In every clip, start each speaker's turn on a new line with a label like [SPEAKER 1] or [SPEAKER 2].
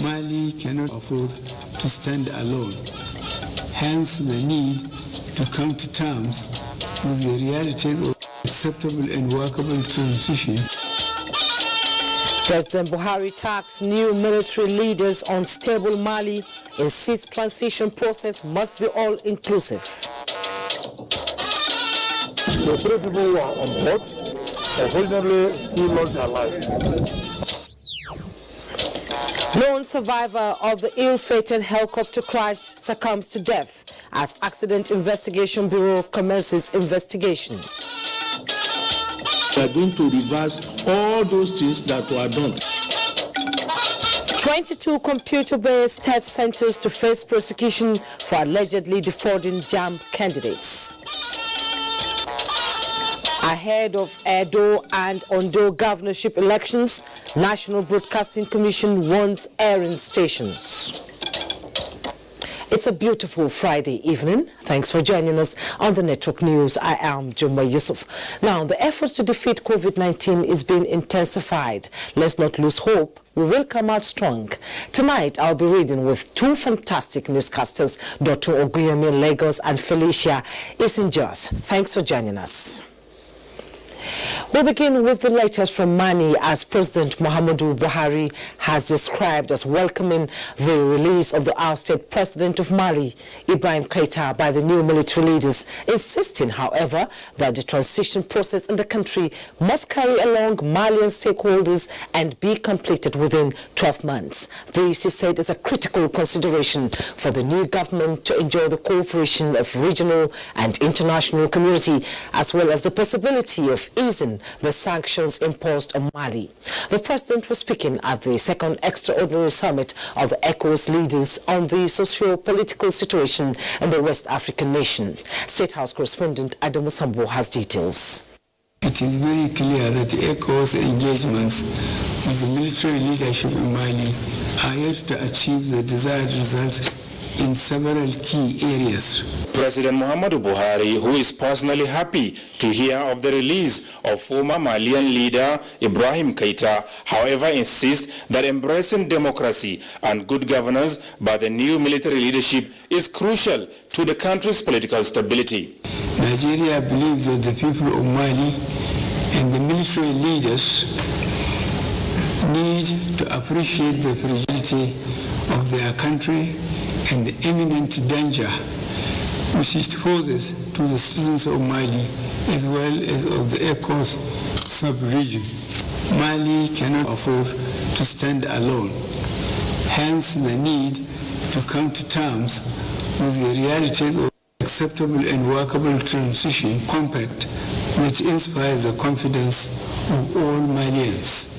[SPEAKER 1] Mali cannot afford to stand alone. Hence the need to come to terms with the realities of acceptable and workable transition.
[SPEAKER 2] President Buhari tasked new military leaders on stable Mali, insists transition process must be all-inclusive.
[SPEAKER 3] The 3 people who are on board, unfortunately, still lost their lives.
[SPEAKER 2] Lone survivor of the ill-fated helicopter crash succumbs to death as Accident Investigation Bureau commences investigation.
[SPEAKER 4] We are going to reverse all those things that were done.
[SPEAKER 2] 22 computer-based test centers to face prosecution for allegedly defrauding JAMB candidates. Ahead of Edo and Ondo governorship elections, National Broadcasting Commission warns airing stations. It's a beautiful Friday evening. Thanks for joining us on the Network News. I am Jumba Yusuf. Now, the efforts to defeat COVID-19 is being intensified. Let's not lose hope. We will come out strong. Tonight, I'll be reading with two fantastic newscasters, Dr. Ogunyemi in Lagos and Felicia Isinjos. Thanks for joining us. We begin with the latest from Mali, as President Muhammadu Buhari has described as welcoming the release of the ousted President of Mali, Ibrahim Keita, by the new military leaders, insisting, however, that the transition process in the country must carry along Malian stakeholders and be completed within 12 months. This, he said, is a critical consideration for the new government to enjoy the cooperation of regional and international community, as well as the possibility of easing the sanctions imposed on Mali. The president was speaking at the second extraordinary summit of the ECOWAS leaders on the socio-political situation in the West African nation. State House correspondent Adamu Sambo has details.
[SPEAKER 1] It is very clear that ECOWAS engagements with the military leadership in Mali are yet to achieve the desired result in several key areas.
[SPEAKER 5] President Muhammadu Buhari, who is personally happy to hear of the release of former Malian leader Ibrahim Keita, however, insists that embracing democracy and good governance by the new military leadership is crucial to the country's political stability.
[SPEAKER 1] Nigeria believes that the people of Mali and the military leaders need to appreciate the fragility of their country and the imminent danger which it poses to the citizens of Mali as well as of the ECOWAS sub-region. Mali cannot afford to stand alone. Hence the need to come to terms with the realities of acceptable and workable transition compact that inspires the confidence of all Malians.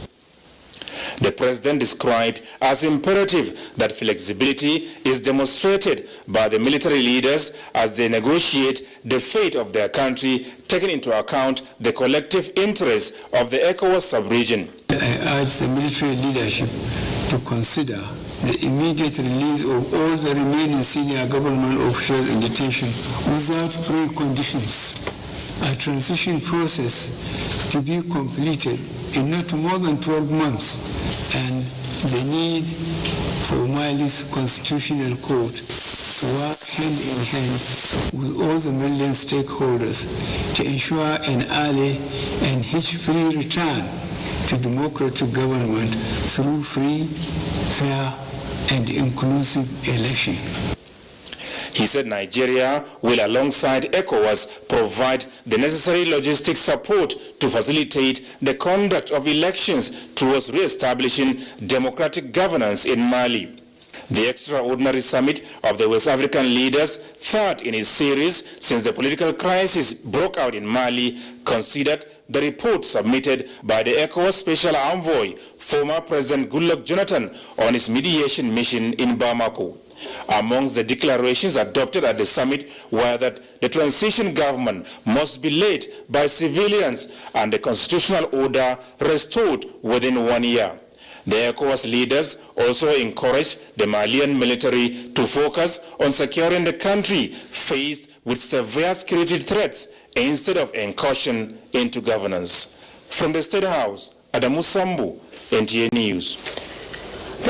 [SPEAKER 5] The president described as imperative that flexibility is demonstrated by the military leaders as they negotiate the fate of their country, taking into account the collective interests of the ECOWAS sub-region.
[SPEAKER 1] I urge the military leadership to consider the immediate release of all the remaining senior government officials in detention without preconditions. A transition process to be completed in not more than 12 months, and the need for Mali's constitutional court to work hand in hand with all the Malian stakeholders to ensure an early and hitch-free return to democratic government through free, fair, and inclusive election.
[SPEAKER 5] He said Nigeria will, alongside ECOWAS, provide the necessary logistic support to facilitate the conduct of elections towards re-establishing democratic governance in Mali. The extraordinary summit of the West African leaders, third in its series since the political crisis broke out in Mali, considered the report submitted by the ECOWAS Special Envoy, former President Goodluck Jonathan, on his mediation mission in Bamako. Amongst the declarations adopted at the summit were that the transition government must be led by civilians and the constitutional order restored within 1 year. The ECOWAS leaders also encouraged the Malian military to focus on securing the country faced with severe security threats instead of incursion into governance. From the State House, Adamu Sambu, NTA News.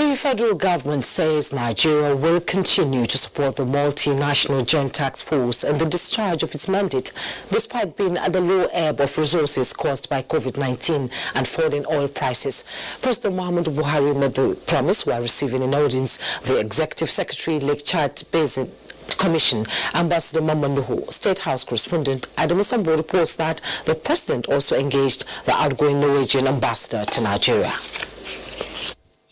[SPEAKER 2] The federal government says Nigeria will continue to support the multinational joint task force and the discharge of its mandate, despite being at the low ebb of resources caused by COVID-19 and falling oil prices. President Muhammadu Buhari made the promise while receiving in audience the Executive Secretary, Lake Chad Basin Commission, Ambassador Mamanduhu. State House correspondent Adamu Sambo reports that the president also engaged the outgoing Norwegian ambassador to Nigeria.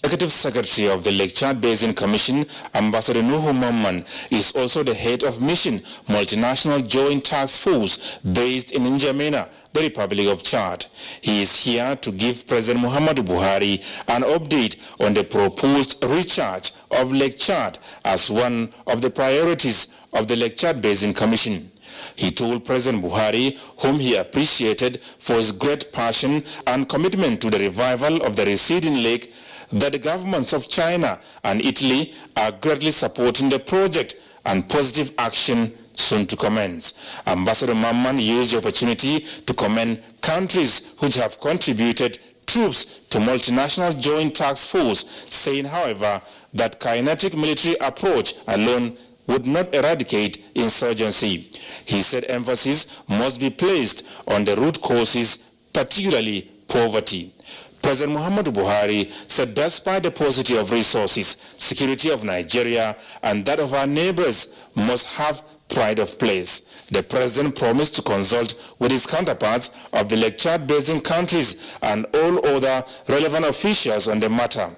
[SPEAKER 5] Executive Secretary of the Lake Chad Basin Commission, Ambassador Nuhu Mamman, is also the head of Mission Multinational Joint Task Force based in N'Djamena, the Republic of Chad. He is here to give President Muhammadu Buhari an update on the proposed recharge of Lake Chad as one of the priorities of the Lake Chad Basin Commission. He told President Buhari, whom he appreciated for his great passion and commitment to the revival of the receding lake, that the governments of China and Italy are greatly supporting the project and positive action soon to commence. Ambassador Mamman used the opportunity to commend countries which have contributed troops to multinational joint task force, saying, however, that kinetic military approach alone would not eradicate insurgency. He said emphasis must be placed on the root causes, particularly poverty. President Muhammadu Buhari said despite the paucity of resources, security of Nigeria and that of our neighbors must have pride of place. The president promised to consult with his counterparts of the Lake Chad Basin countries and all other relevant officials on the matter.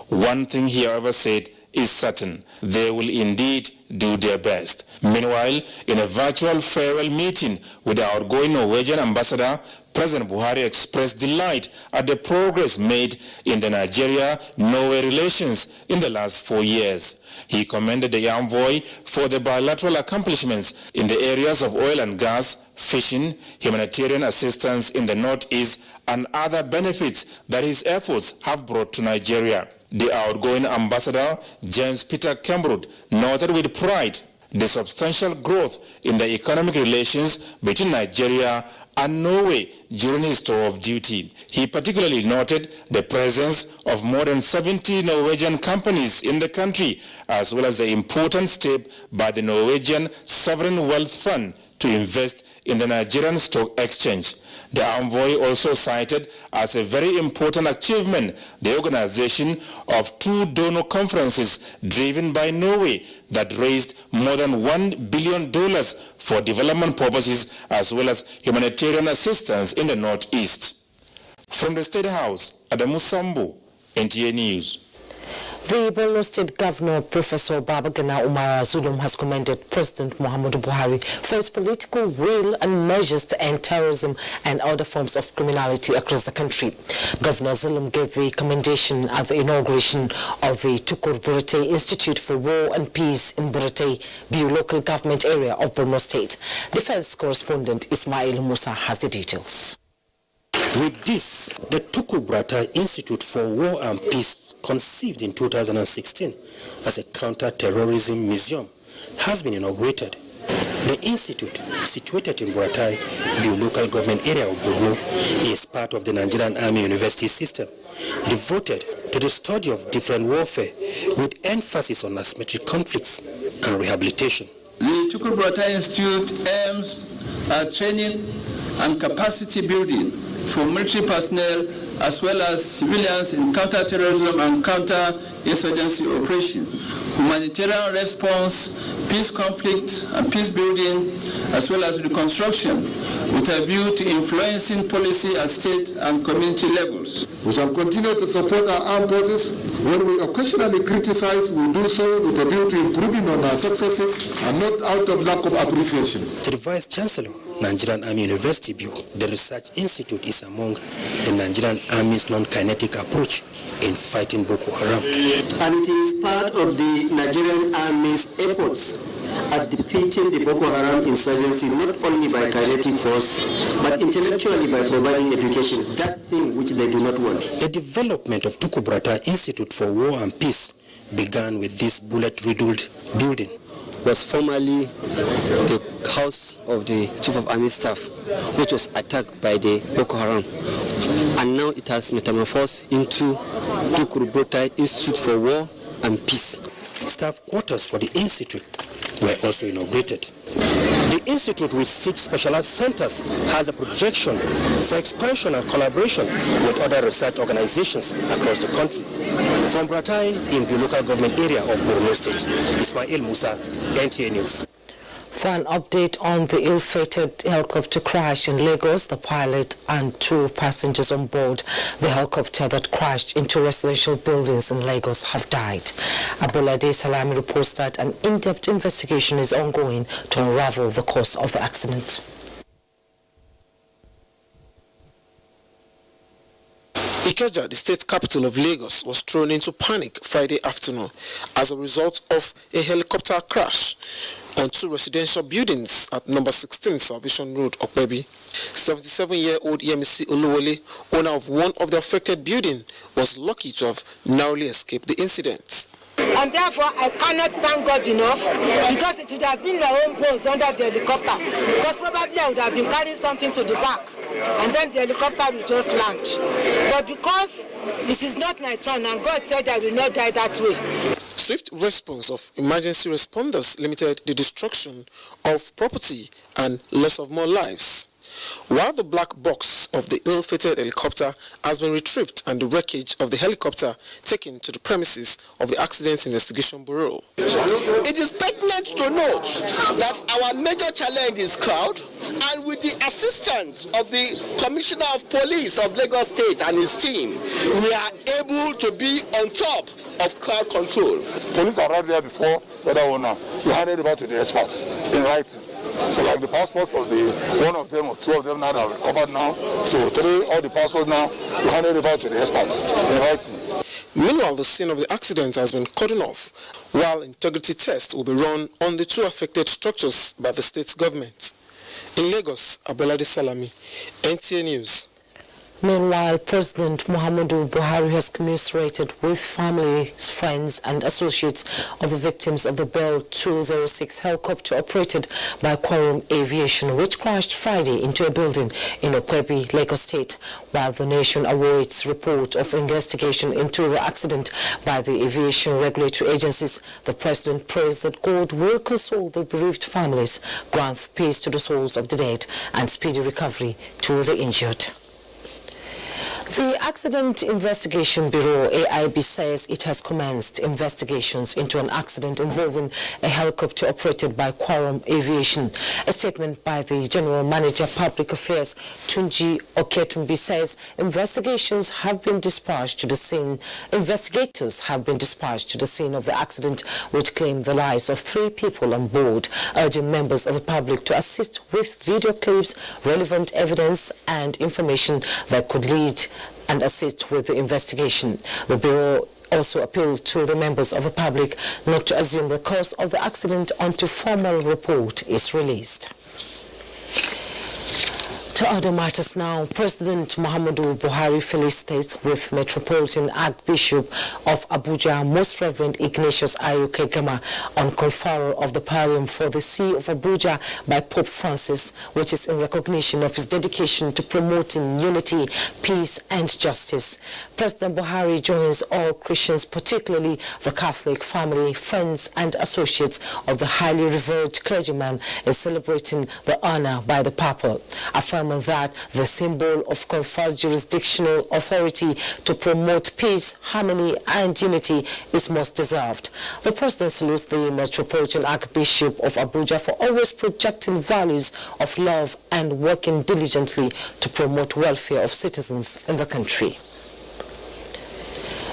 [SPEAKER 5] One thing he, however, said is certain: they will indeed do their best. Meanwhile, in a virtual farewell meeting with the outgoing Norwegian ambassador, President Buhari expressed delight at the progress made in the Nigeria-Norway relations in the last 4 years. He commended the envoy for the bilateral accomplishments in the areas of oil and gas, fishing, humanitarian assistance in the northeast, and other benefits that his efforts have brought to Nigeria. The outgoing ambassador, James Peter Kembrut, noted with pride the substantial growth in the economic relations between Nigeria and Norway during his tour of duty. He particularly noted the presence of more than 70 Norwegian companies in the country, as well as the important step by the Norwegian Sovereign Wealth Fund to invest in the Nigerian Stock Exchange. The envoy also cited as a very important achievement the organization of 2 donor conferences driven by Norway that raised more than $1 billion for development purposes as well as humanitarian assistance in the northeast. From the State House, Adamu Sambo, NTA News.
[SPEAKER 2] The Borno State Governor, Professor Babagana Umara Zulum, has commended President Muhammadu Buhari for his political will and measures to end terrorism and other forms of criminality across the country. Governor Zulum gave the commendation at the inauguration of the Tukur Burate Institute for War and Peace in Burate, Biu local government area of Borno State. Defense correspondent Ismail Musa has the details.
[SPEAKER 6] With this, the Tukur Burate Institute for War and Peace, conceived in 2016 as a counter-terrorism museum, has been inaugurated. The institute, situated in Burate, the local government area of Borno, is part of the Nigerian Army University system, devoted to the study of different warfare with emphasis on asymmetric conflicts and rehabilitation.
[SPEAKER 7] The Tukur Burate Institute aims at training and capacity building for military personnel as well as civilians in counter-terrorism and counter-insurgency operations, humanitarian response, peace conflict and peace building, as well as reconstruction, with a view to influencing policy at state and community levels.
[SPEAKER 3] We shall continue to support our armed forces. When we occasionally criticize, we do so with a view to improving on our successes and not out of lack of appreciation.
[SPEAKER 6] To the Vice Chancellor, Nigerian Army University Biu, the research institute is among the Nigerian Army's non-kinetic approach in fighting Boko Haram.
[SPEAKER 8] And it is part of the Nigerian Army's efforts at defeating the Boko Haram insurgency, not only by kinetic force, but intellectually by providing education, that thing which they do not want.
[SPEAKER 6] The development of Tukur Burate Institute for War and Peace began with this bullet-riddled building.
[SPEAKER 8] was formerly the house of the Chief of Army Staff, which was attacked by the Boko Haram. And now it has metamorphosed into Tukuru Buratai Institute for War and Peace.
[SPEAKER 6] Staff quarters for the institute were also inaugurated. The institute, with 6 specialized centers, has a projection for expansion and collaboration with other research organizations across the country. From Buratai in the local government area of Borno State, Ismail Musa, NTA News.
[SPEAKER 2] For an update on the ill-fated helicopter crash in Lagos, the pilot and 2 passengers on board the helicopter that crashed into residential buildings in Lagos have died. Abolade Salami reports that an in-depth investigation is ongoing to unravel the cause of the accident.
[SPEAKER 9] Ikeja, the state capital of Lagos, was thrown into panic Friday afternoon as a result of a helicopter crash on 2 residential buildings at number 16 Salvation Road, Okpebi. 77-year-old Yemisi Oluwole, owner of one of the affected buildings, was lucky to have narrowly escaped the incident.
[SPEAKER 10] And therefore, I cannot thank God enough, because it would have been their own bones under the helicopter, because probably I would have been carrying something to the back, and then the helicopter will just land. But because this is not my turn, and God said I will not die that way.
[SPEAKER 9] Swift response of emergency responders limited the destruction of property and loss of more lives. While the black box of the ill-fated helicopter has been retrieved and the wreckage of the helicopter taken to the premises of the Accident Investigation Bureau.
[SPEAKER 11] It is pertinent to note that our major challenge is crowd, and with the assistance of the Commissioner of Police of Lagos State and his team, we are able to be on top of crowd control.
[SPEAKER 3] Police arrived there before the other owner. We handed it over to the experts in writing. So like the passports of the one of them or 2 of them now are recovered now. So today all the passports now we handed it over to the experts in writing.
[SPEAKER 9] Meanwhile, the scene of the accident has been cordoned off, while integrity tests will be run on the 2 affected structures by the state government. In Lagos, Abolade Salami, NTA News.
[SPEAKER 2] Meanwhile, President Muhammadu Buhari has commiserated with families, friends and associates of the victims of the Bell 206 helicopter operated by Quorum Aviation, which crashed Friday into a building in Okwebi, Lagos State. While the nation awaits report of investigation into the accident by the aviation regulatory agencies, the President prays that God will console the bereaved families, grant peace to the souls of the dead and speedy recovery to the injured. The Accident Investigation Bureau, AIB, says it has commenced investigations into an accident involving a helicopter operated by Quorum Aviation. A statement by the General Manager Public Affairs, Tunji Oketumbi, says investigators have been dispatched to the scene of the accident, which claimed the lives of 3 people on board, urging members of the public to assist with video clips, relevant evidence and information that could lead and assist with the investigation. The Bureau also appealed to the members of the public not to assume the cause of the accident until formal report is released. To other matters now, President Muhammadu Buhari felicitates with Metropolitan Archbishop of Abuja, Most Reverend Ignatius Ayo Kegama, on conferral of the Pallium for the See of Abuja by Pope Francis, which is in recognition of his dedication to promoting unity, peace and justice. President Buhari joins all Christians, particularly the Catholic family, friends and associates of the highly revered clergyman, in celebrating the honor by the Papa, affirming that the symbol of conferred jurisdictional authority to promote peace, harmony and unity is most deserved. The President salutes the Metropolitan Archbishop of Abuja for always projecting values of love and working diligently to promote welfare of citizens in the country.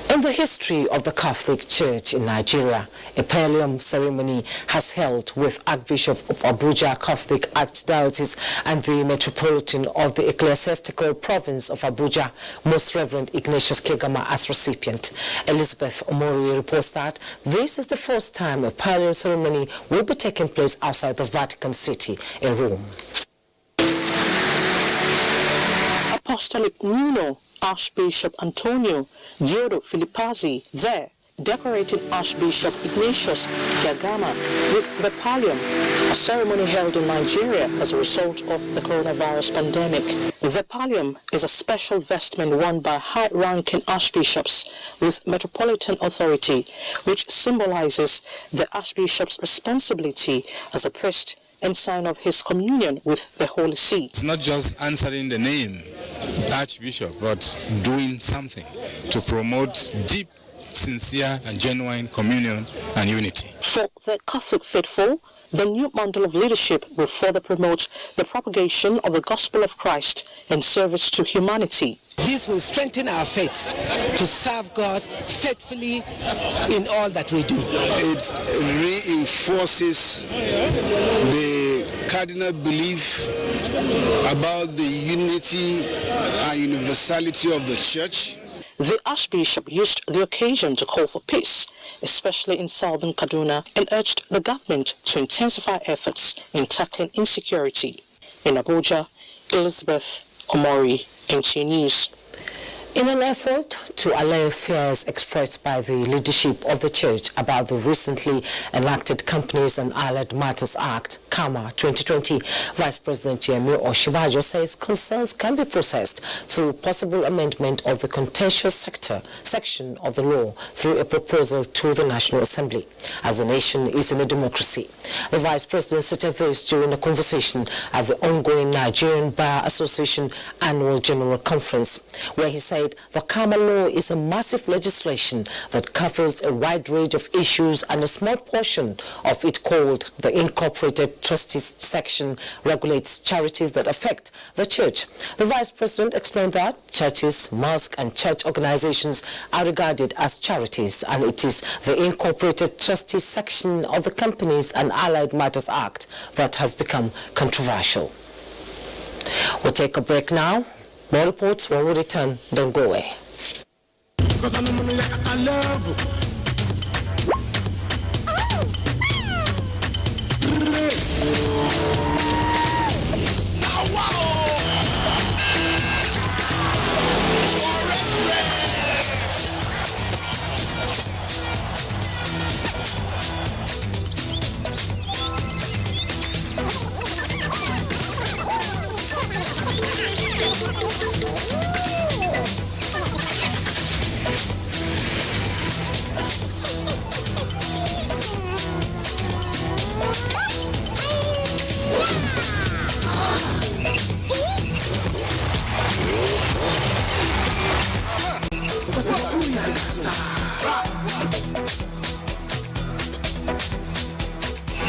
[SPEAKER 2] In the history of the Catholic Church in Nigeria, a pallium ceremony has held with Archbishop of Abuja Catholic Archdiocese and the Metropolitan of the Ecclesiastical Province of Abuja, Most Reverend Ignatius Kegama, as recipient. Elizabeth Omori reports that this is the first time a pallium ceremony will be taking place outside the Vatican City in Rome.
[SPEAKER 12] Apostolic Nuno Archbishop Antonio Giodo Filipazzi there decorating Archbishop Ignatius Kiagama with the pallium, a ceremony held in Nigeria as a result of the coronavirus pandemic. The pallium is a special vestment worn by high-ranking archbishops with metropolitan authority, which symbolizes the archbishop's responsibility as a priest and sign of his communion with the Holy See.
[SPEAKER 13] It's not just answering the name Archbishop, but doing something to promote deep, sincere and genuine communion and unity.
[SPEAKER 12] For the Catholic faithful, the new mantle of leadership will further promote the propagation of the gospel of Christ and service to humanity.
[SPEAKER 14] This will strengthen our faith to serve God faithfully in all that we do.
[SPEAKER 15] It reinforces the cardinal belief about the unity and universality of the church.
[SPEAKER 12] The Archbishop used the occasion to call for peace, especially in southern Kaduna, and urged the government to intensify efforts in tackling insecurity. In Abuja, Elizabeth Omori, NTA News.
[SPEAKER 2] In an effort to allay fears expressed by the leadership of the church about the recently enacted Companies and Allied Matters Act, KAMA 2020, Vice President JAMB Oshibajo says concerns can be processed through possible amendment of the contentious section of the law through a proposal to the National Assembly, as the nation is in a democracy. The Vice President stated this during a conversation at the ongoing Nigerian Bar Association Annual General Conference, where he said the KAMA law is a massive legislation that covers a wide range of issues, and a small portion of it, called the Incorporated Trustees section, regulates charities that affect the church. The Vice President explained that churches, mosques and church organizations are regarded as charities, and it is the Incorporated Trustees section of the Companies and Allied Matters Act that has become controversial. We'll take a break now. More reports when we return. Don't go away.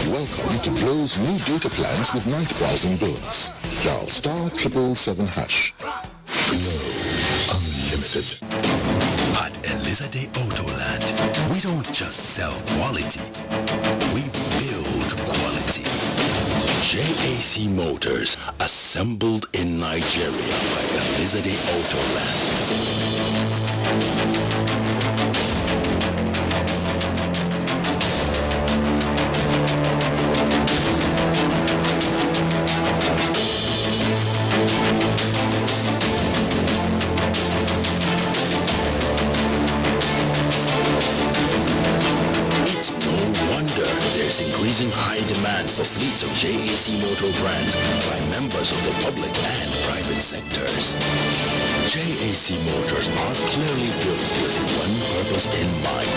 [SPEAKER 16] Welcome to Glow's new data plans with night browsing bonus. Dial *777#. Glow Unlimited.
[SPEAKER 17] At Elizade Autoland, we don't just sell quality, we build quality. JAC Motors, assembled in Nigeria by Elizade Autoland. Increasing high demand for fleets of JAC Motor brands by members of the public and private sectors. JAC Motors are clearly built with one purpose in mind.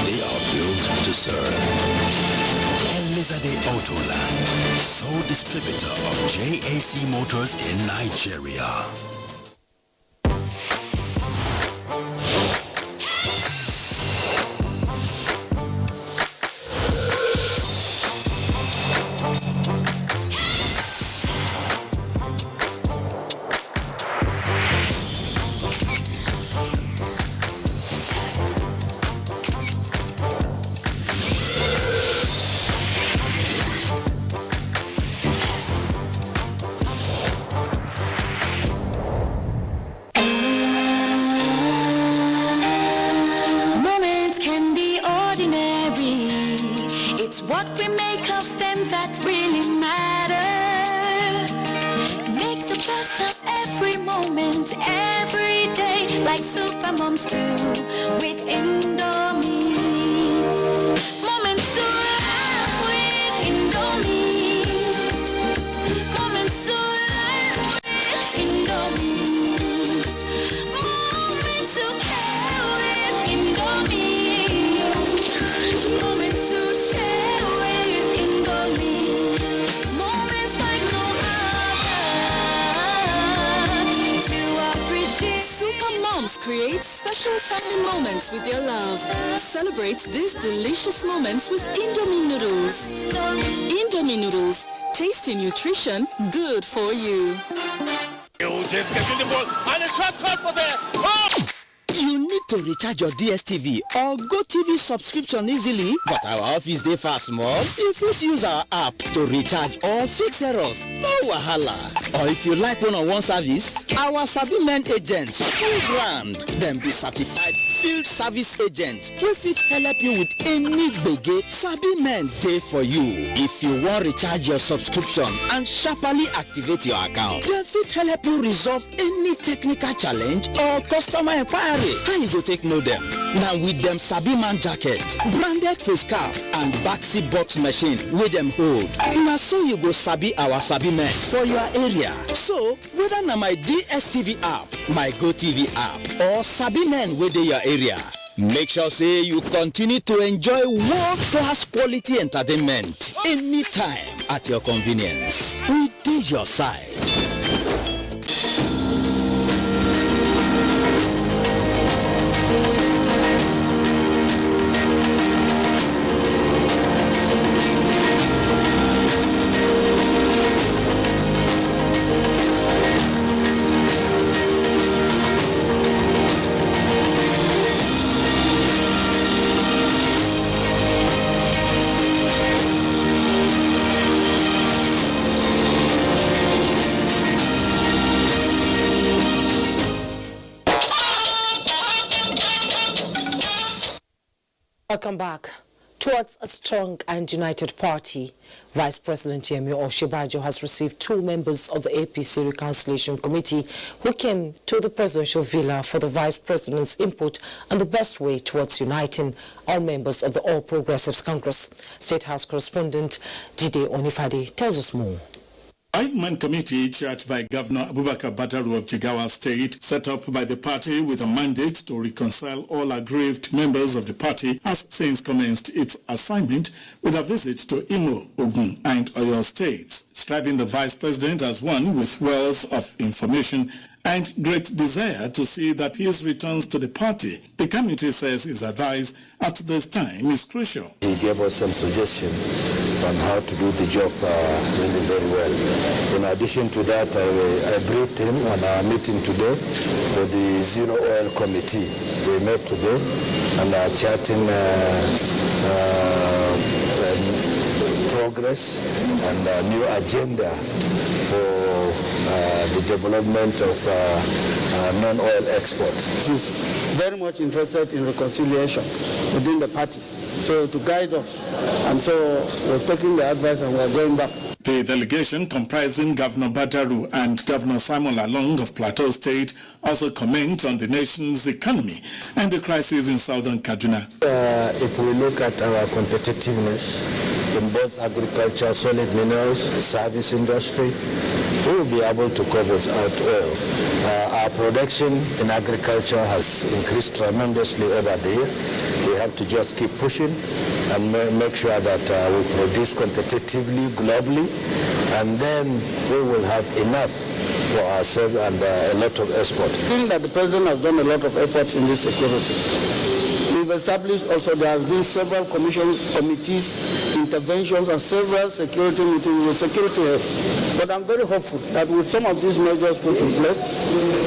[SPEAKER 17] They are built to serve. Elizade Autoland, sole distributor of JAC Motors in Nigeria.
[SPEAKER 18] Every day, like super moms do, with indoor Moms create special family moments with their love. Celebrate these delicious moments with Indomie noodles. Indomie noodles, tasty nutrition, good for you.
[SPEAKER 19] James getting the ball and a shot call for the...
[SPEAKER 20] You need to recharge your DSTV or GoTV subscription easily, but our office dey fast more. If you use our app to recharge or fix errors, no wahala. Or if you like one-on-one service, our Sabi Men agents full brand. Them be certified field service agents. We fit help you with any gbege. Sabi Men dey for you. If you want recharge your subscription and sharply activate your account, they fit help you resolve any technical challenge or customer inquiry. How you go take know them? Now with them Sabi Man jacket, branded face cap and backseat box machine with them hold. Now so you go Sabi our Sabi Men for your area. So whether na my DSTV app, my GoTV app or Sabi Men within your area, make sure say you continue to enjoy world-class quality entertainment anytime at your convenience. We is your side.
[SPEAKER 2] Welcome back. Towards a strong and united party, Vice President JAMB Oshibajo has received 2 members of the APC Reconciliation Committee who came to the presidential villa for the Vice President's input on the best way towards uniting all members of the All Progressives Congress. State House correspondent Jide Onifade tells us more.
[SPEAKER 21] 5-man committee chaired by Governor Abubakar Badaru of Jigawa State, set up by the party with a mandate to reconcile all aggrieved members of the party, has since commenced its assignment with a visit to Imo, Ogun and Oyo States, describing the vice president as one with wealth of information and great desire to see that his returns to the party. The committee says his advice at this time is crucial.
[SPEAKER 22] He gave us some suggestions on how to do the job really very well. In addition to that, I briefed him on our meeting today for the Zero Oil Committee. We met today and are chatting progress and a new agenda for the development of non-oil export.
[SPEAKER 23] She's very much interested in reconciliation within the party, so to guide us. And so we're taking the advice and we're going back.
[SPEAKER 21] The delegation, comprising Governor Badaru and Governor Simon Lalong of Plateau State, also comment on the nation's economy and the crisis in southern Kaduna.
[SPEAKER 22] If we look at our competitiveness in both agriculture, solid minerals, service industry, we will be able to cover out oil. Our production in agriculture has increased tremendously over the year. We have to just keep pushing and make sure that we produce competitively globally, and then we will have enough for ourselves and a lot of export.
[SPEAKER 23] I think that the president has done a lot of efforts in this security. We've established also, there has been several commissions, committees, interventions, and several security meetings with security heads. But I'm very hopeful that with some of these measures put in place,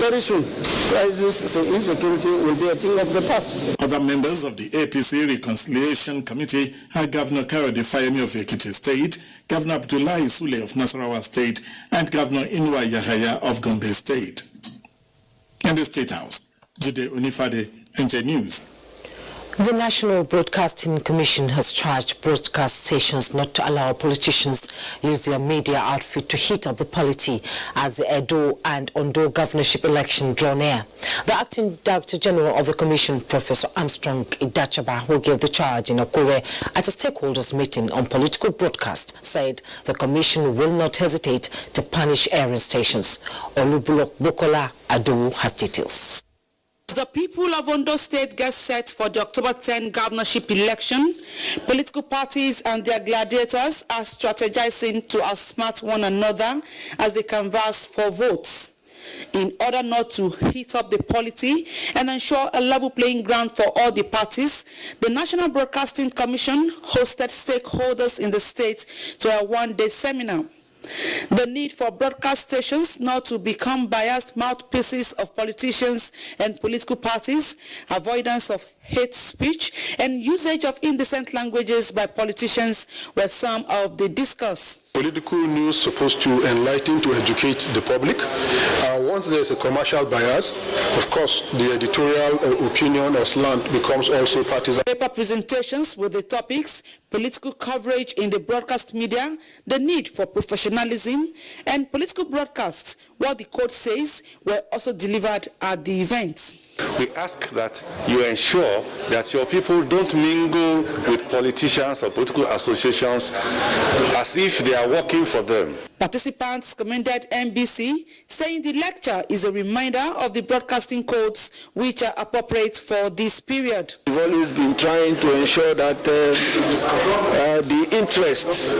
[SPEAKER 23] very soon, crisis insecurity will be a thing of the past.
[SPEAKER 21] Other members of the APC Reconciliation Committee are Governor Kayode Fayemi of Ekiti State, Governor Abdullahi Sule of Nasarawa State, and Governor Inwa Yahaya of Gombe State. In the State House, Jide Onifade, NTA News.
[SPEAKER 2] The National Broadcasting Commission has charged broadcast stations not to allow politicians use their media outfit to heat up the polity as the Edo and Ondo governorship election draw near. The acting Director General of the Commission, Professor Armstrong Idachaba, who gave the charge in Akure at a stakeholders meeting on political broadcast, said the Commission will not hesitate to punish airing stations. Olubulok Bukola Adu has details.
[SPEAKER 24] The people of Ondo State get set for the October 10 governorship election. Political parties and their gladiators are strategizing to outsmart one another as they canvass for votes. In order not to heat up the polity and ensure a level playing ground for all the parties, the National Broadcasting Commission hosted stakeholders in the state to a one-day seminar. The need for broadcast stations not to become biased mouthpieces of politicians and political parties, avoidance of hate speech, and usage of indecent languages by politicians were some of the discuss.
[SPEAKER 1] Political news supposed to enlighten, to educate the public. Once there's a commercial bias, of course, the editorial opinion or slant becomes also partisan.
[SPEAKER 24] Paper presentations with the topics political coverage in the broadcast media, the need for professionalism, and political broadcasts, what the code says, were also delivered at the event.
[SPEAKER 4] We ask that you ensure that your people don't mingle with politicians or political associations as if they are working for them.
[SPEAKER 24] Participants commended NBC, saying the lecture is a reminder of the broadcasting codes which are appropriate for this period.
[SPEAKER 23] We've always been trying to ensure that the interests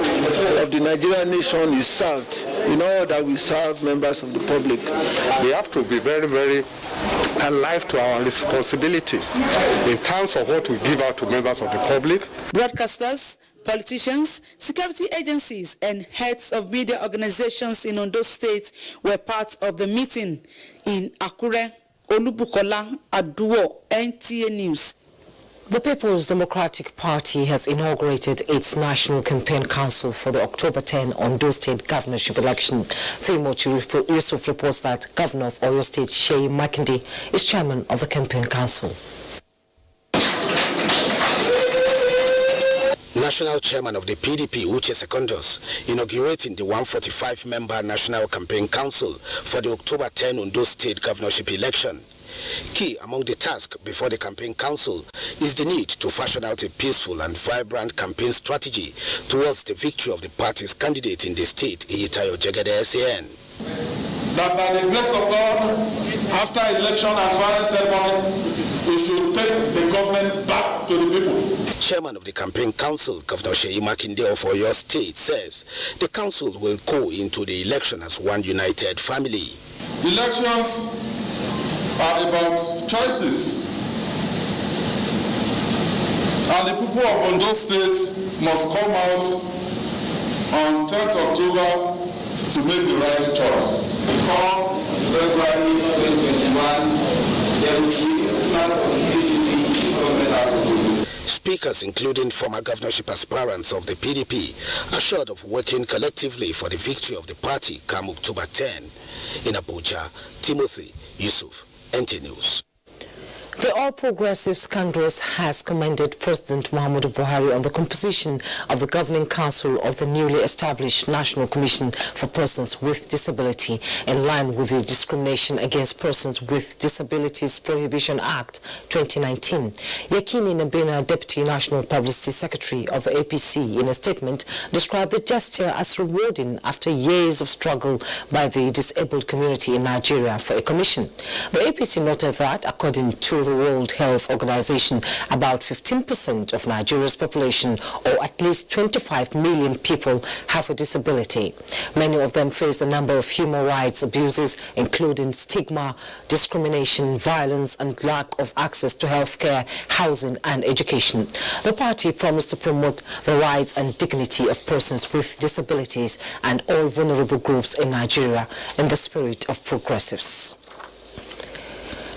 [SPEAKER 23] of the Nigerian nation is served in order that we serve members of the public.
[SPEAKER 4] We have to be very, very alive to our responsibility in terms of what we give out to members of the public.
[SPEAKER 24] Broadcasters, politicians, security agencies, and heads of media organizations in Ondo State were part of the meeting. In Akure, Olubukola Aduwo, NTA News.
[SPEAKER 2] The People's Democratic Party has inaugurated its National Campaign Council for the October 10 Ondo State governorship election. Fimochi Yusuf reports that Governor of Oyo State, Seyi Makinde, is chairman of the campaign council.
[SPEAKER 5] National Chairman of the PDP, Uche Secondus, inaugurating the 145-member National Campaign Council for the October 10 Ondo State governorship election. Key among the tasks before the campaign council is the need to fashion out a peaceful and vibrant campaign strategy towards the victory of the party's candidate in the state, Iyitayo Jegede SAN.
[SPEAKER 7] That by the grace of God, after election and swearing ceremony, we should take the government back to the people.
[SPEAKER 5] Chairman of the campaign council, Governor Seyi Makinde of Oyo State, says the council will go into the election as one united family.
[SPEAKER 7] Elections are about choices, and the people of Ondo State must come out on 10th October to make the right choice. Come February 2021, there will be a plan of PDP government.
[SPEAKER 5] Speakers, including former governorship aspirants of the PDP, assured of working collectively for the victory of the party come October 10. In Abuja, Timothy Yusuf, NTA News.
[SPEAKER 2] The All Progressives Congress has commended President Muhammadu Buhari on the composition of the Governing Council of the newly established National Commission for Persons with Disability in line with the Discrimination Against Persons with Disabilities Prohibition Act 2019. Yakini Nabina, Deputy National Publicity Secretary of the APC, in a statement described the gesture as rewarding after years of struggle by the disabled community in Nigeria for a commission. The APC noted that, according to the World Health Organization, about 15% of Nigeria's population, or at least 25 million people, have a disability. Many of them face a number of human rights abuses, including stigma, discrimination, violence, and lack of access to health care, housing, and education. The party promised to promote the rights and dignity of persons with disabilities and all vulnerable groups in Nigeria in the spirit of progressives.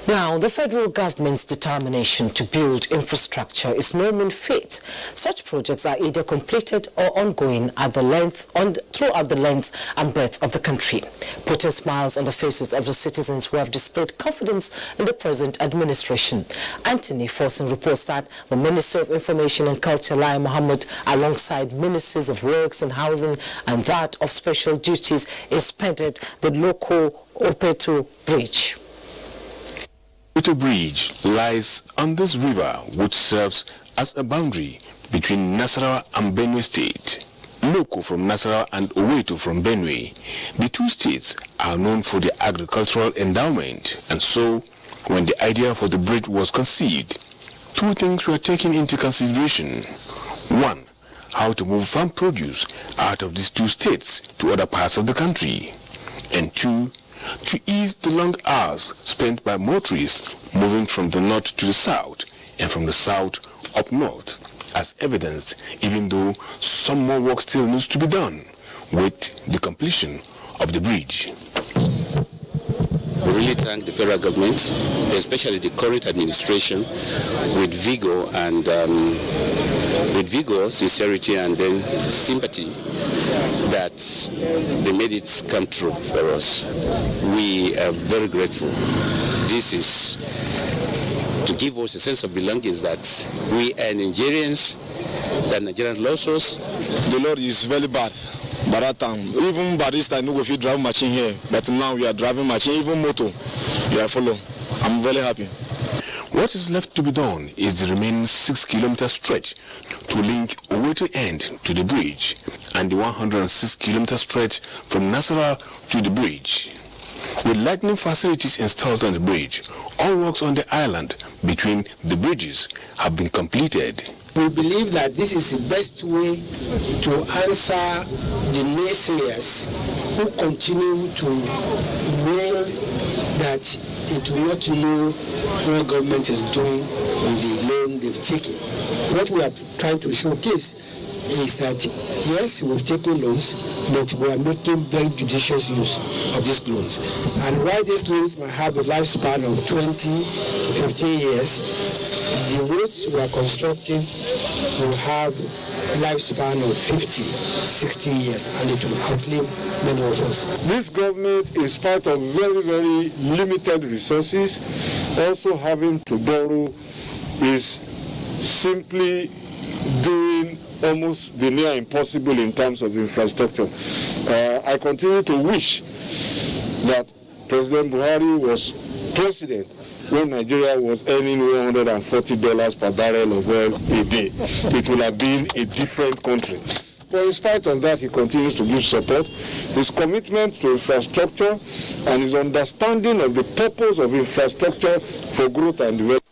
[SPEAKER 2] Now, the federal government's determination to build infrastructure is no mean feat. Such projects are either completed or ongoing at throughout the length and breadth of the country, putting smiles on the faces of the citizens who have displayed confidence in the present administration. Anthony Forson reports that the Minister of Information and Culture, Lai Mohammed, alongside Ministers of Works and Housing and that of Special Duties, inspected the local Plateau Bridge.
[SPEAKER 25] Plateau Bridge lies on this river, which serves as a boundary between Nasarawa and Benue State. Loko from Nasarawa and Oweto from Benue. The two states are known for their agricultural endowment, and so when the idea for the bridge was conceived, two things were taken into consideration. One, how to move farm produce out of these two states to other parts of the country, and two, to ease the long hours spent by motorists moving from the north to the south and from the south up north, as evidenced, even though some more work still needs to be done with the completion of the bridge.
[SPEAKER 3] We really thank the federal government, especially the current administration, with vigor and sincerity, and then sympathy that they made it come true for us. We are very grateful. This is to give us a sense of belonging that we are Nigerians, that Nigerian loves us.
[SPEAKER 6] The Lord is very bad. By that time, even by this time, we drive machine here, but now we are driving machine, even motor. We are follow. I'm very happy.
[SPEAKER 25] What is left to be done is the remaining 6-kilometer stretch to link Oweto end to the bridge and the 106-kilometer stretch from Nasarawa to the bridge. With lighting facilities installed on the bridge, all works on the island between the bridges have been completed.
[SPEAKER 8] We believe that this is the best way to answer the naysayers who continue to wail that they do not know what government is doing with the loan they've taken. What we are trying to showcase is that, yes, we've taken loans, but we are making very judicious use of these loans. And while these loans might have a lifespan of 20 to 15 years, the roads we are constructing will have a lifespan of 50, 60 years, and it will outlive many of us.
[SPEAKER 10] This government, in spite of very, very limited resources, also having to borrow, is simply doing almost the near impossible in terms of infrastructure. I continue to wish that President Buhari was president when Nigeria was earning $140 per barrel of oil a day. It would have been a different country. But in spite of that, he continues to give support. His commitment to infrastructure and his understanding of the purpose of infrastructure for growth and development.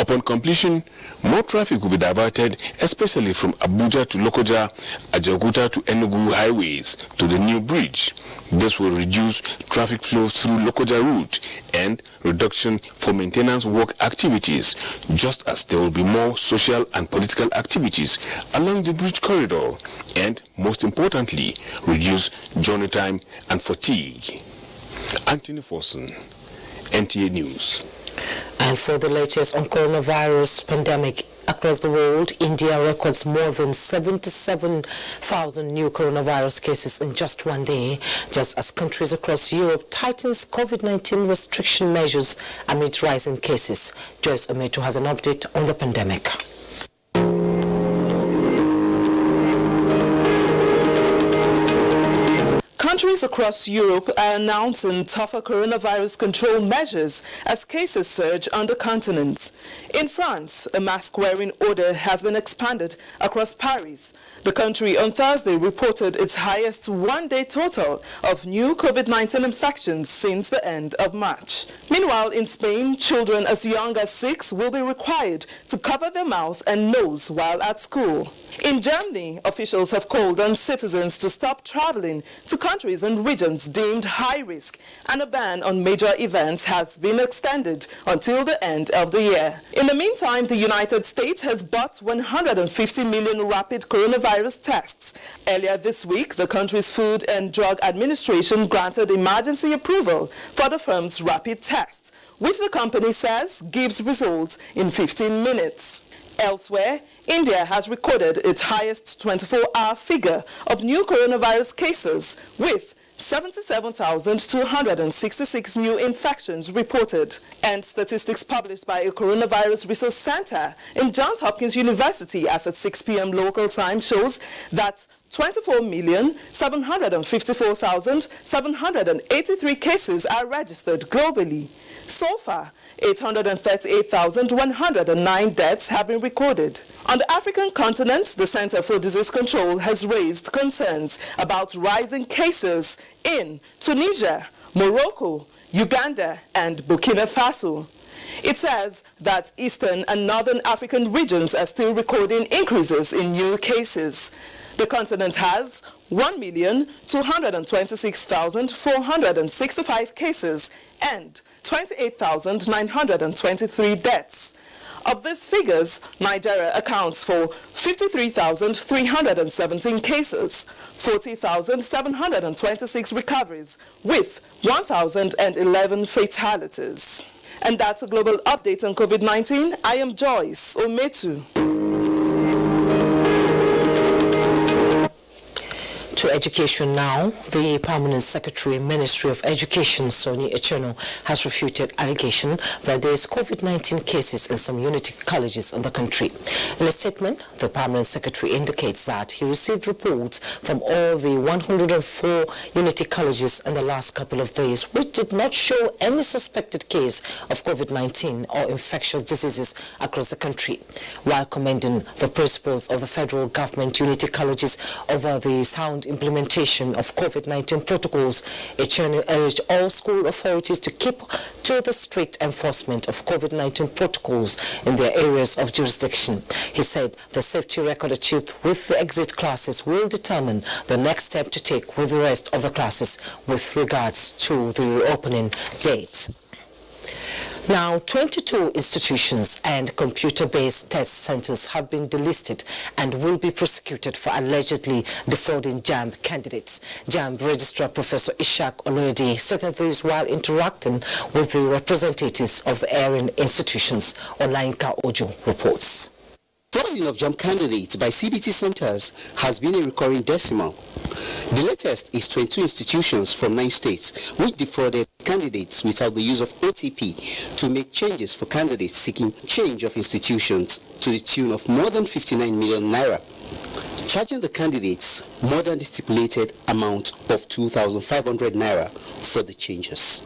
[SPEAKER 25] Upon completion, more traffic will be diverted, especially from Abuja to Lokoja, Ajaokuta to Enugu highways to the new bridge. This will reduce traffic flow through Lokoja route and reduction for maintenance work activities, just as there will be more social and political activities along the bridge corridor, and most importantly, reduce journey time and fatigue. Anthony Forson, NTA News.
[SPEAKER 2] And for the latest on coronavirus pandemic across the world, India records more than 77,000 new coronavirus cases in just one day, just as countries across Europe tightens COVID-19 restriction measures amid rising cases. Joyce Ometo has an update on the pandemic.
[SPEAKER 11] Countries across Europe are announcing tougher coronavirus control measures as cases surge on the continent. In France, a mask-wearing order has been expanded across Paris. The country on Thursday reported its highest one-day total of new COVID-19 infections since the end of March. Meanwhile, in Spain, children as young as 6 will be required to cover their mouth and nose while at school. In Germany, officials have called on citizens to stop traveling to countries and regions deemed high risk, and a ban on major events has been extended until the end of the year. In the meantime, the United States has bought 150 million rapid coronavirus tests. Earlier this week, the country's Food and Drug Administration granted emergency approval for the firm's rapid test, which the company says gives results in 15 minutes. Elsewhere, India has recorded its highest 24-hour figure of new coronavirus cases, with 77,266 new infections reported. And statistics published by a coronavirus resource center in Johns Hopkins University as at 6 p.m. local time shows that 24,754,783 cases are registered globally. So far, 838,109 deaths have been recorded. On the African continent, the Center for Disease Control has raised concerns about rising cases in Tunisia, Morocco, Uganda, and Burkina Faso. It says that Eastern and Northern African regions are still recording increases in new cases. The continent has 1,226,465 cases and 28,923 deaths. Of these figures, Nigeria accounts for 53,317 cases, 40,726 recoveries, with 1,011 fatalities. And that's a global update on COVID-19. I am Joyce Ometu.
[SPEAKER 2] To education now, the Permanent Secretary, Ministry of Education, Sonny Echeno, has refuted allegation that there is COVID-19 cases in some unity colleges in the country. In a statement, the Permanent Secretary indicates that he received reports from all the 104 unity colleges in the last couple of days, which did not show any suspected case of COVID-19 or infectious diseases across the country. While commending the principals of the federal government unity colleges over the sound implementation of COVID-19 protocols, Echeno urged all school authorities to keep to the strict enforcement of COVID-19 protocols in their areas of jurisdiction. He said the safety record achieved with the exit classes will determine the next step to take with the rest of the classes with regards to the reopening dates. Now, 22 institutions and computer-based test centers have been delisted and will be prosecuted for allegedly defrauding JAMB candidates. JAMB Registrar Professor Ishak Oloyede stated this while interacting with the representatives of the erring institutions. Olainka Ojo reports.
[SPEAKER 9] Frauding of JAMB candidates by CBT centers has been a recurring decimal. The latest is 22 institutions from 9 states which defrauded candidates without the use of OTP to make changes for candidates seeking change of institutions to the tune of more than 59 million naira, charging the candidates more than the stipulated amount of 2,500 naira for the changes.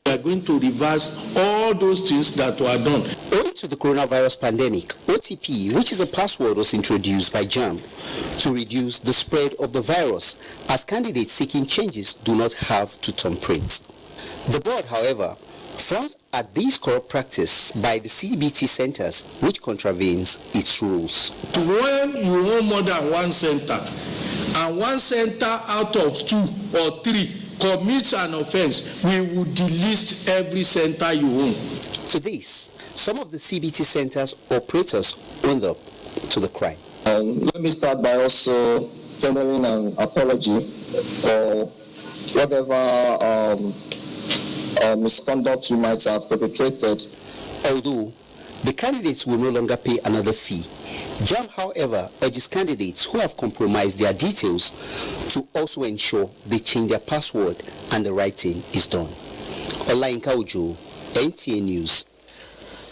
[SPEAKER 12] We are going to reverse all those things that were done.
[SPEAKER 9] Owing to the coronavirus pandemic, OTP, which is a password, was introduced by JAMB to reduce the spread of the virus, as candidates seeking changes do not have to thumbprint. The board, however, frowns at this corrupt practice by the CBT centers, which contravenes its rules.
[SPEAKER 12] When you own more than one center, and one center out of 2 or 3 commits an offense, we will delist every center you own.
[SPEAKER 9] To this, some of the CBT centers operators owned up to the crime.
[SPEAKER 13] Let me start by also tendering an apology for whatever misconduct you might have perpetrated.
[SPEAKER 9] Although the candidates will no longer pay another fee, JAMB, however, urges candidates who have compromised their details to also ensure they change their password and the right thing is done. Olainka Ojo, NTA News.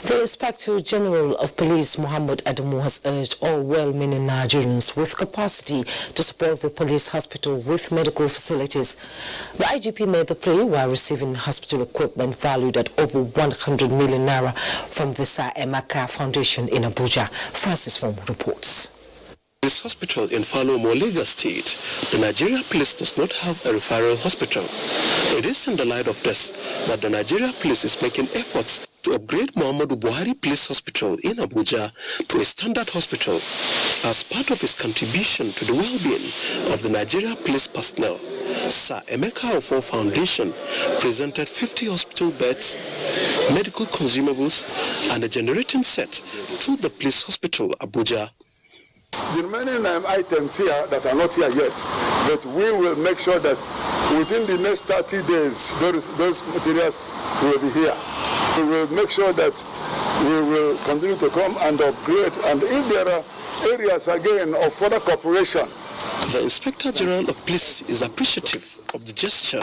[SPEAKER 2] The Inspector General of Police, Muhammad Adamu, has urged all well-meaning Nigerians with capacity to support the police hospital with medical facilities. The IGP made the plea while receiving hospital equipment valued at over 100 million naira from the Sir Emeka Foundation in Abuja. Francis Form reports.
[SPEAKER 14] This hospital in Falomo, Lagos State, the Nigeria Police does not have a referral hospital. It is in the light of this that the Nigeria Police is making efforts to upgrade Muhammadu Buhari Police Hospital in Abuja to a standard hospital as part of his contribution to the well-being of the Nigeria Police personnel. Sir Emeka Foundation presented 50 hospital beds, medical consumables, and a generating set to the Police Hospital, Abuja.
[SPEAKER 15] The remaining items here that are not here yet, but we will make sure that within the next 30 days, those materials will be here. We will make sure that we will continue to come and upgrade, and if there are areas again of further cooperation.
[SPEAKER 14] The Inspector General of Police is appreciative of the gesture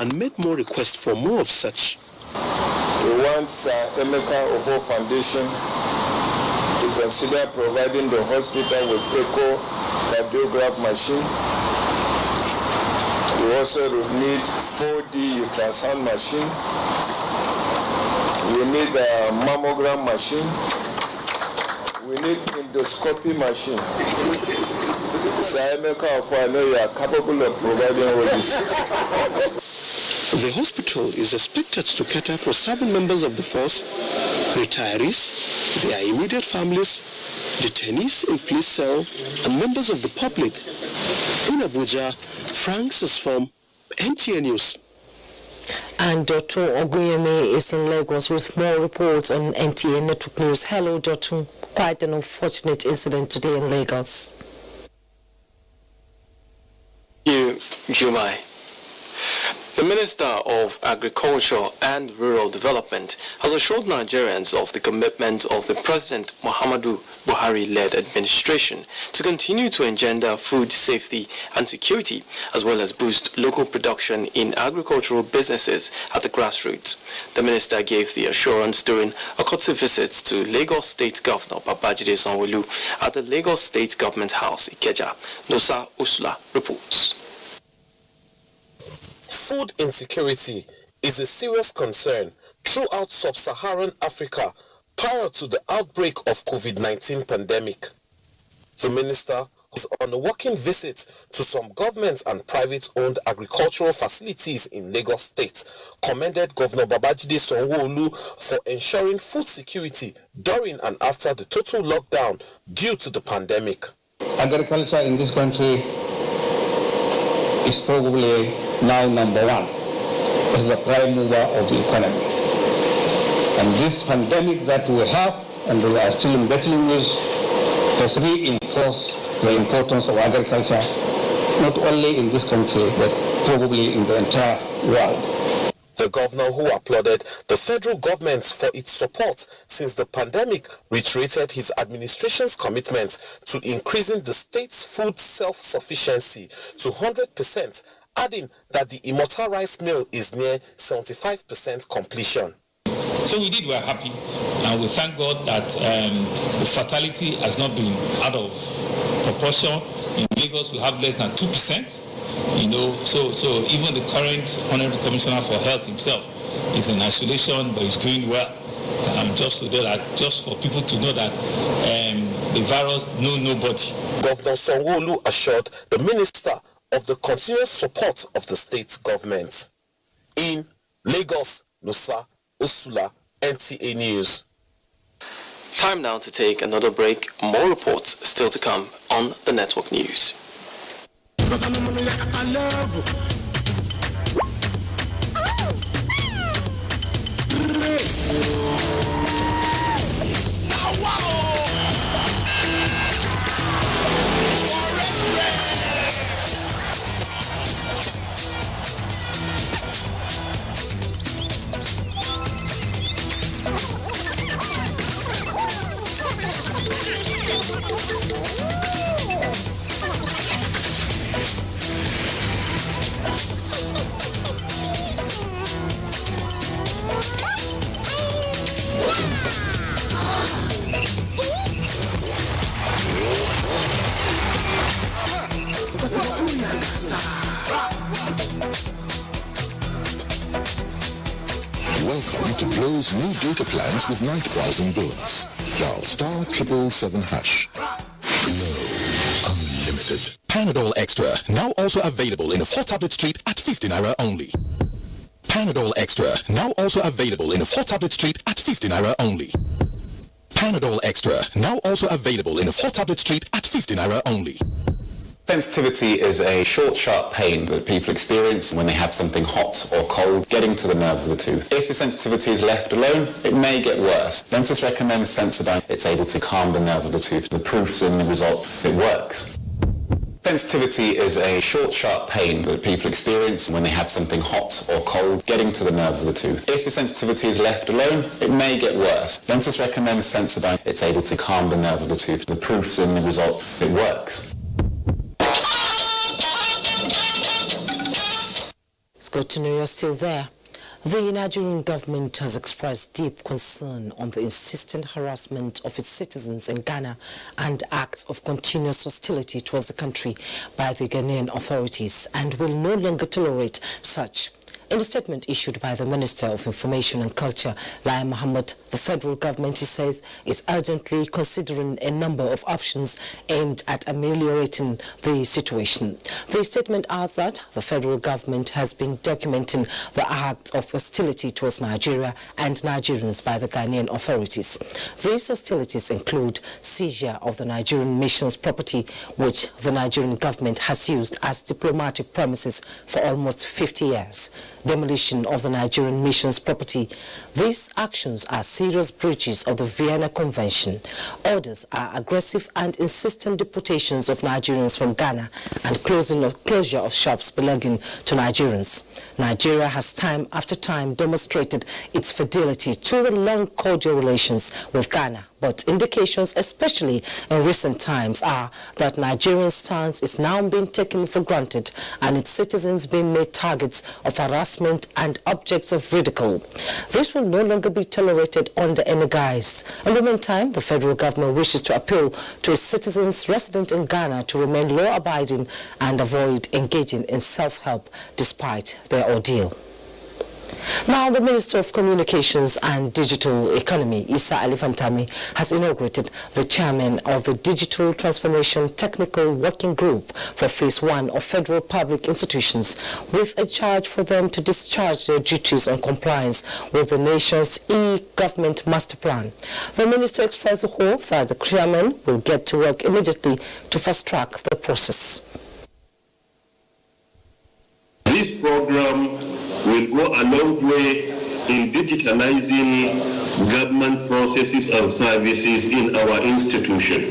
[SPEAKER 14] and made more requests for more of such.
[SPEAKER 13] We want Emeka Foundation to consider providing the hospital with echocardiograph machine. We also need 4D ultrasound machine. We need a mammogram machine. We need endoscopy machine. So I know you are capable of providing all this.
[SPEAKER 14] The hospital is expected to cater for 7 members of the force, retirees, their immediate families, detainees in police cell, and members of the public. In Abuja, Franks is from NTA News.
[SPEAKER 2] And Dr. Oguyeme is in Lagos with more reports on NTA Network News. Hello, Dr. Quite an unfortunate incident today in Lagos.
[SPEAKER 16] Jumai. The Minister of Agriculture and Rural Development has assured Nigerians of the commitment of the President Muhammadu Buhari-led administration to continue to engender food safety and security, as well as boost local production in agricultural businesses at the grassroots. The minister gave the assurance during a courtesy visit to Lagos State Governor Babajide Sanwo-Olu at the Lagos State Government House, Ikeja. Nosa Usula reports.
[SPEAKER 17] Food insecurity is a serious concern throughout sub-Saharan Africa prior to the outbreak of COVID-19 pandemic. The minister is on a working visit to some government and private-owned agricultural facilities in Lagos State, commended Governor Babajide Sanwo-Olu for ensuring food security during and after the total lockdown due to the pandemic.
[SPEAKER 18] Agriculture in this country is probably now number one as the prime mover of the economy. And this pandemic that we have and we are still battling with has reinforced the importance of agriculture, not only in this country, but probably in the entire world.
[SPEAKER 17] The governor, who applauded the federal government for its support since the pandemic, reiterated his administration's commitment to increasing the state's food self-sufficiency to 100%, adding that the Immortal Rice Mill is near 75% completion.
[SPEAKER 19] So we did, we're happy, and we thank God that the fatality has not been out of proportion. In Lagos, we have less than 2%, so even the current Honorable Commissioner for Health himself is in isolation, but he's doing well. Just for people to know that the virus knows nobody.
[SPEAKER 17] Governor Sanwo-Olu assured the minister of the continuous support of the state government. In Lagos, Nosa Usula, NTA News.
[SPEAKER 16] Time now to take another break. More reports still to come on the Network News.
[SPEAKER 20] Welcome to Glow's new data plans with night browsing bonus. Dial *777#. Glow Unlimited.
[SPEAKER 26] Panadol Extra, now also available in a 4-tablet strip at 50 naira only. Panadol Extra, now also available in a 4-tablet strip at 50 naira only. Panadol Extra, now also available in a 4-tablet strip at 50 naira only.
[SPEAKER 27] Sensitivity is a short, sharp pain that people experience when they have something hot or cold getting to the nerve of the tooth. If the sensitivity is left alone, it may get worse. Dentists recommend Sensodyne. It's able to calm the nerve of the tooth. The proofs and the results, it works. Sensitivity is a short, sharp pain that people experience when they have something hot or cold getting to the nerve of the tooth. If the sensitivity is left alone, it may get worse. Dentists recommend Sensodyne. It's able to calm the nerve of the tooth. The proofs and the results, it works.
[SPEAKER 2] Good to know you're still there. The Nigerian government has expressed deep concern on the insistent harassment of its citizens in Ghana and acts of continuous hostility towards the country by the Ghanaian authorities and will no longer tolerate such. In a statement issued by the Minister of Information and Culture, Lai Mohammed, the federal government, he says, is urgently considering a number of options aimed at ameliorating the situation. The statement adds that the federal government has been documenting the acts of hostility towards Nigeria and Nigerians by the Ghanaian authorities. These hostilities include seizure of the Nigerian mission's property, which the Nigerian government has used as diplomatic premises for almost 50 years. Demolition of the Nigerian mission's property. These actions are serious breaches of the Vienna Convention. Orders are aggressive and insistent deportations of Nigerians from Ghana and closure of shops belonging to Nigerians. Nigeria has time after time demonstrated its fidelity to the long cordial relations with Ghana, but indications, especially in recent times, are that Nigerian stance is now being taken for granted and its citizens being made targets of harassment and objects of ridicule. This will no longer be tolerated under any guise. In the meantime, the federal government wishes to appeal to its citizens resident in Ghana to remain law-abiding and avoid engaging in self-help despite their ordeal. Now, the Minister of Communications and Digital Economy, Issa Ali Fantami, has inaugurated the chairman of the Digital Transformation Technical Working Group for Phase 1 of federal public institutions, with a charge for them to discharge their duties on compliance with the nation's e-government master plan. The minister expressed the hope that the chairman will get to work immediately to fast-track the process.
[SPEAKER 1] This program will go a long way in digitalizing government processes and services in our institution.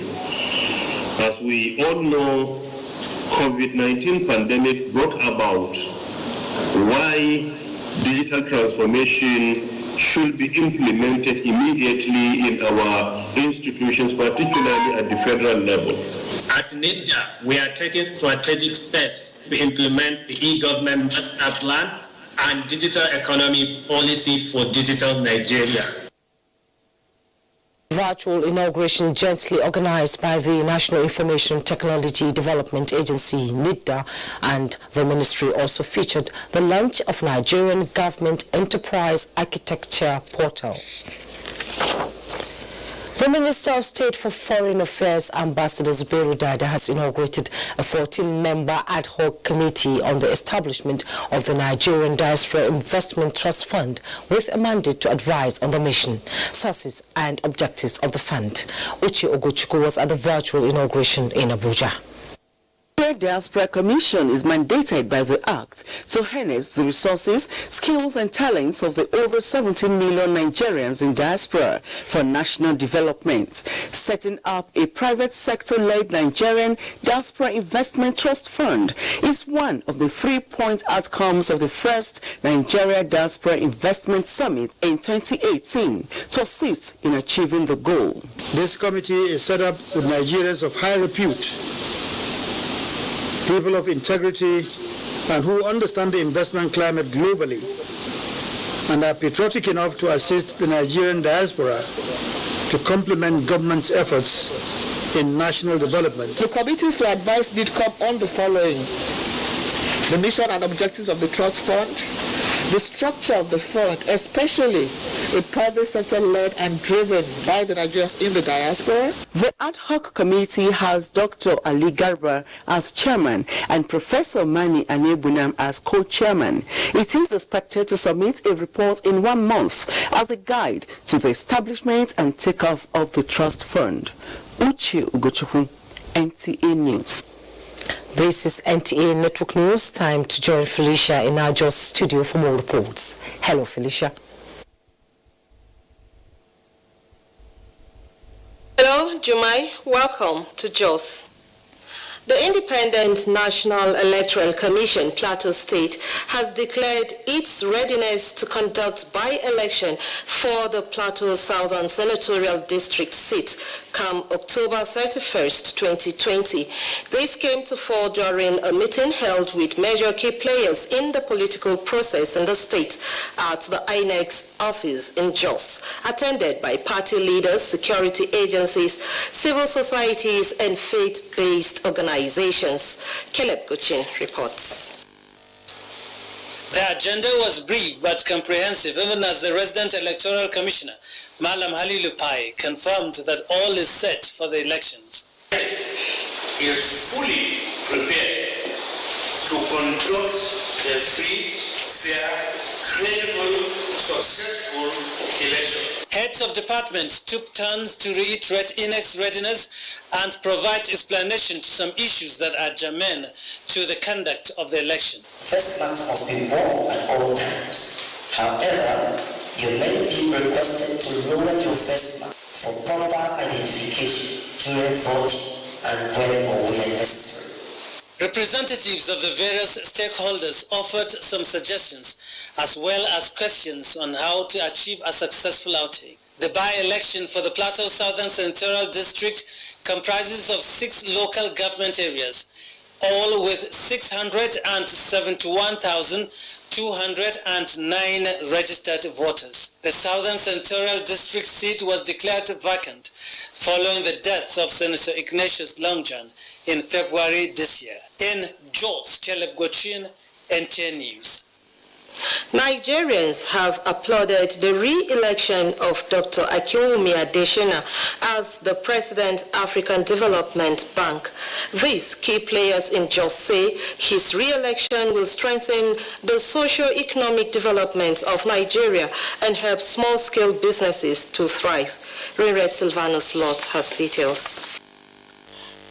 [SPEAKER 1] As we all know, COVID-19 pandemic brought about why digital transformation should be implemented immediately in our institutions, particularly at the federal level.
[SPEAKER 4] At NTA, we are taking strategic steps to implement the e-government master plan and digital economy policy for digital Nigeria.
[SPEAKER 2] Virtual inauguration jointly organized by the National Information Technology Development Agency, NIDA, and the ministry also featured the launch of Nigerian Government Enterprise Architecture Portal. The Minister of State for Foreign Affairs, Ambassador Zubairu Dada, has inaugurated a 14-member ad hoc committee on the establishment of the Nigerian Diaspora Investment Trust Fund with a mandate to advise on the mission, sources and objectives of the fund. Uche Ogochukwu was at the virtual inauguration in Abuja.
[SPEAKER 7] The Diaspora Commission is mandated by the Act to harness the resources, skills and talents of the over 17 million Nigerians in diaspora for national development. Setting up a private sector-led Nigerian Diaspora Investment Trust Fund is one of the 3-point outcomes of the first Nigeria Diaspora Investment Summit in 2018 to assist in achieving the goal.
[SPEAKER 21] This committee is set up with Nigerians of high repute, people of integrity, and who understand the investment climate globally and are patriotic enough to assist the Nigerian diaspora to complement government's efforts in national development.
[SPEAKER 22] The committees to advise NIDCOM on the following: the mission and objectives of the trust fund, the structure of the fund, especially a private sector-led and driven by the Nigerians in the diaspora.
[SPEAKER 7] The ad hoc committee has Dr. Ali Garba as chairman and Professor Mani Anebunam as co-chairman. It is expected to submit a report in 1 month as a guide to the establishment and takeoff of the trust fund. Uche Ugochukwu, NTA News.
[SPEAKER 2] This is NTA Network News. Time to join Felicia in our Jos studio for more reports. Hello, Felicia.
[SPEAKER 23] Hello, Jumai. Welcome to Jos. The Independent National Electoral Commission, Plateau State, has declared its readiness to conduct by-election for the Plateau Southern Senatorial District seat come October 31st, 2020. This came to fore during a meeting held with major key players in the political process in the state at the INEC's office in Jos, attended by party leaders, security agencies, civil societies, and faith-based organizations. Caleb Guchin reports.
[SPEAKER 3] The agenda was brief but comprehensive, even as the resident electoral commissioner, Malam Halilu Pai, confirmed that all is set for the elections.
[SPEAKER 5] Is fully prepared to conduct a free, fair, credible, successful election.
[SPEAKER 3] Heads of departments took turns to reiterate INEC's readiness and provide explanation to some issues that are germane to the conduct of the election.
[SPEAKER 6] First marks must be worn at all times. However, you may be requested to lower your first mark for proper identification during voting and when or where necessary.
[SPEAKER 3] Representatives of the various stakeholders offered some suggestions as well as questions on how to achieve a successful outtake. The by-election for the Plateau Southern Senatorial District comprises of 6 local government areas, all with 671,209 registered voters. The Southern Senatorial District seat was declared vacant following the death of Senator Ignatius Longjan in February this year. In Jos, Caleb Gochin, NTA News.
[SPEAKER 23] Nigerians have applauded the re-election of Dr. Akinwumi Adesina as the President, African Development Bank. These key players in Jos say his re-election will strengthen the socio-economic development of Nigeria and help small-scale businesses to thrive. Rere Silvanus Lott has details.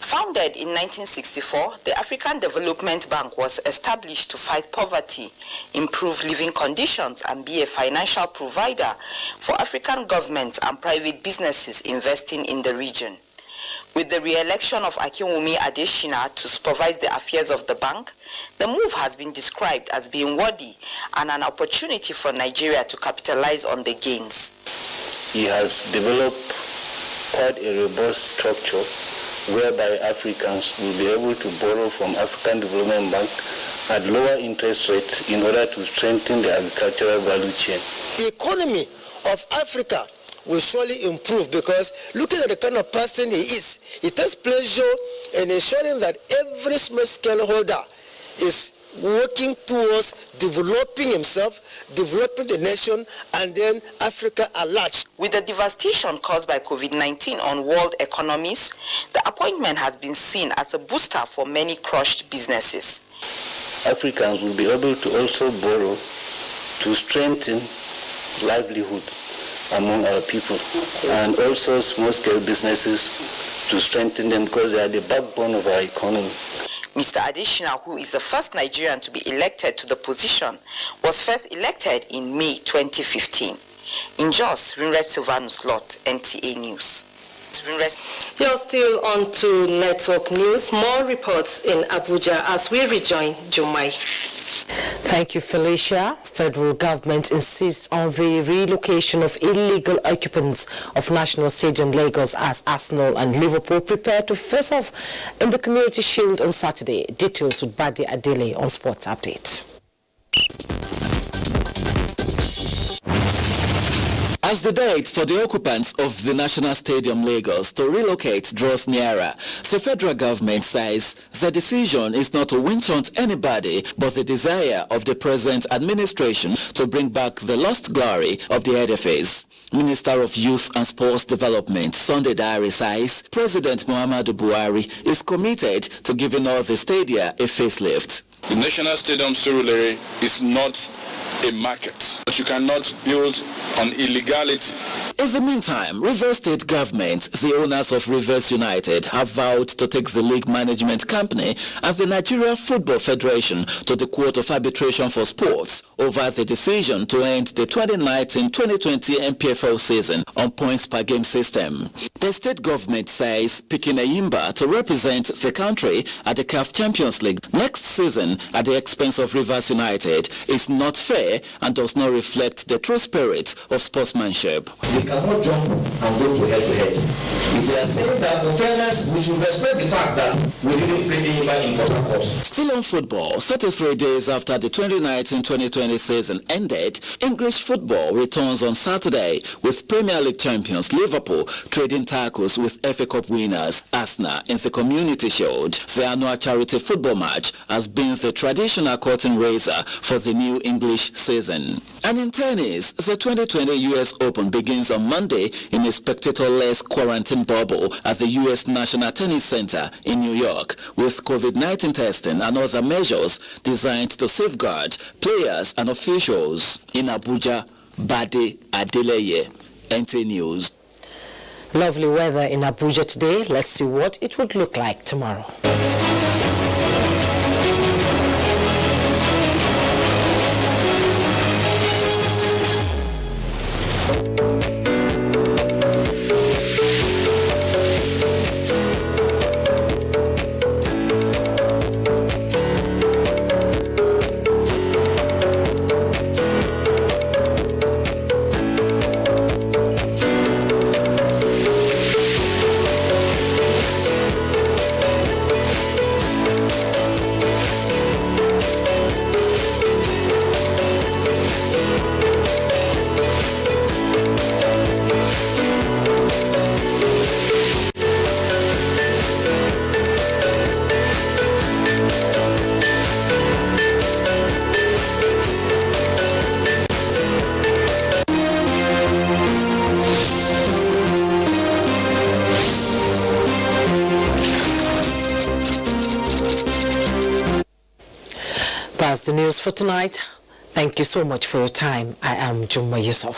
[SPEAKER 8] Founded in 1964, the African Development Bank was established to fight poverty, improve living conditions, and be a financial provider for African governments and private businesses investing in the region. With the re-election of Akinwumi Adesina to supervise the affairs of the bank, the move has been described as being worthy and an opportunity for Nigeria to capitalize on the gains.
[SPEAKER 10] He has developed quite a robust structure whereby Africans will be able to borrow from African Development Bank at lower interest rates in order to strengthen the agricultural value chain.
[SPEAKER 24] The economy of Africa will surely improve because looking at the kind of person he is, he takes pleasure in ensuring that every small-scale holder is working towards developing himself, developing the nation, and then Africa at large.
[SPEAKER 8] With the devastation caused by COVID-19 on world economies, the appointment has been seen as a booster for many crushed businesses.
[SPEAKER 10] Africans will be able to also borrow to strengthen livelihood among our people, and also small-scale businesses to strengthen them because they are the backbone of our economy.
[SPEAKER 8] Mr. Adesina, who is the first Nigerian to be elected to the position, was first elected in May 2015. In Jos, Rinred Silvanus Lott, NTA News.
[SPEAKER 23] You're still on to Network News. More reports in Abuja as we rejoin Jumai.
[SPEAKER 2] Thank you, Felicia. Federal government insists on the relocation of illegal occupants of National Stadium Lagos as Arsenal and Liverpool prepare to face off in the Community Shield on Saturday. Details with Badi Adele on Sports Update.
[SPEAKER 25] As the date for the occupants of the National Stadium Lagos to relocate draws nearer, the federal government says the decision is not to winch hunt anybody but the desire of the present administration to bring back the lost glory of the edifice. Minister of Youth and Sports Development, Sunday Diary, says President Muhammadu Buhari is committed to giving all the stadia a facelift.
[SPEAKER 28] The National Stadium Surulere is not a market, but you cannot build on illegality.
[SPEAKER 25] In the meantime, Rivers State government, the owners of Rivers United, have vowed to take the league management company and the Nigeria Football Federation to the Court of Arbitration for Sports over the decision to end the 2019-2020 MPFL season on points per game system. The state government says picking Ayimba to represent the country at the CAF Champions League next season at the expense of Rivers United is not fair and does not reflect the true spirit of sportsmanship.
[SPEAKER 29] We cannot jump and go to head-to-head. If they are saying that for fairness, we should respect the fact that we didn't play Ayimba in Port Harcourt.
[SPEAKER 25] Still on football, 33 days after the 2019-2020 season ended, English football returns on Saturday with Premier League champions Liverpool trading tackles with FA Cup winners Arsenal in the Community Shield. The annual charity football match has been with a traditional curtain raiser for the new English season. And in tennis, the 2020 US Open begins on Monday in a spectator-less quarantine bubble at the US National Tennis Center in New York, with COVID-19 testing and other measures designed to safeguard players and officials. In Abuja, Bade Adeleye, NTA News.
[SPEAKER 2] Lovely weather in Abuja today. Let's see what it would look like tomorrow. That's the news for tonight. Thank you so much for your time. I am Juma Yusuf.